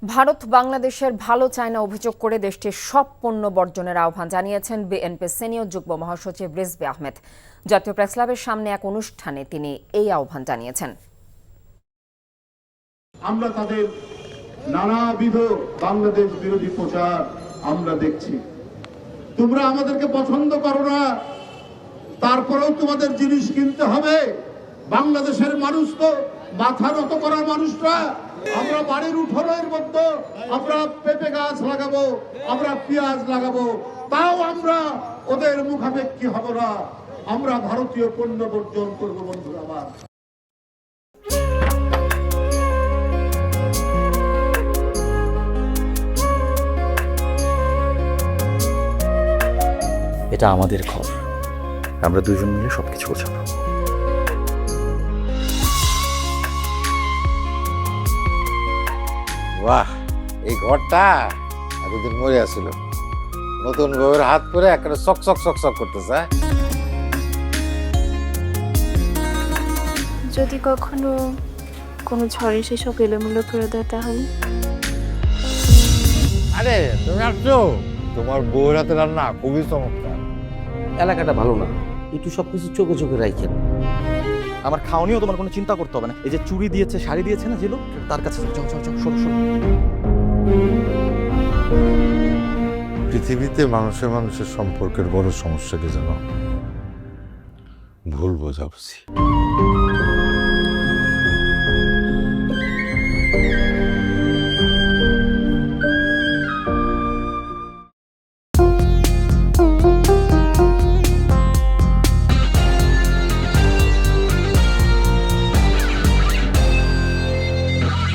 ভারত বাংলাদেশের ভালো চায় না অভিযোগ করে দেশটির সব পণ্য বর্জনের আহ্বান জানিয়েছেন বিএনপির সিনিয়র যুগ্ম মহাসচিব রিজভী আহমেদ। জাতীয় প্রেসক্লাবের সামনে এক অনুষ্ঠানে তিনি এই আহ্বান জানিয়েছেন। আমরা তাদের নানাবিধ বাংলাদেশ বিরোধী প্রচার আমরা দেখছি। তোমরা আমাদেরকে পছন্দ করো না, তারপরেও তোমাদের জিনিস কিনতে হবে। বাংলাদেশের মানুষ তো মাথা নত করার মানুষরা। আমরা বাড়ির উঠোনের মধ্যে আমরা পেঁপে গাছ লাগাবো, আমরা পেঁয়াজ লাগাবো, তাও আমরা ওদের মুখাপেক্ষী হব না। আমরা ভারতীয় পণ্য বর্জন করবো বন্ধুরা আমার। এটা আমাদের ঘর, আমরা দুজন মিলে সবকিছু গোছাবো। বাহ, এই ঘরটা এতদিন মরে আসছিল, নতুন বউয়ের হাত পরে একটা চক চক চক চক করতেছে। যদি কখনো কোনো ঝড় এসে সব এলোমেলো করে দেয় তাহলে? আরে তুমি আসছো, তোমার বউয়ের হাতে রান্না খুবই চমৎকার। এলাকাটা ভালো না, একটু সবকিছু চোখে চোখে রাখেন। আমার খাওয়ানিও তোমার কোনো চিন্তা করতে হবে না। এই যে চুড়ি দিয়েছে, শাড়ি দিয়েছে না যেগুলো, তার কাছে চল চল চল, শোনো শোনো। পৃথিবীতে মানুষের মানুষের সম্পর্কের বড় সমস্যা কি জানো? ভুল বোঝাবুঝি।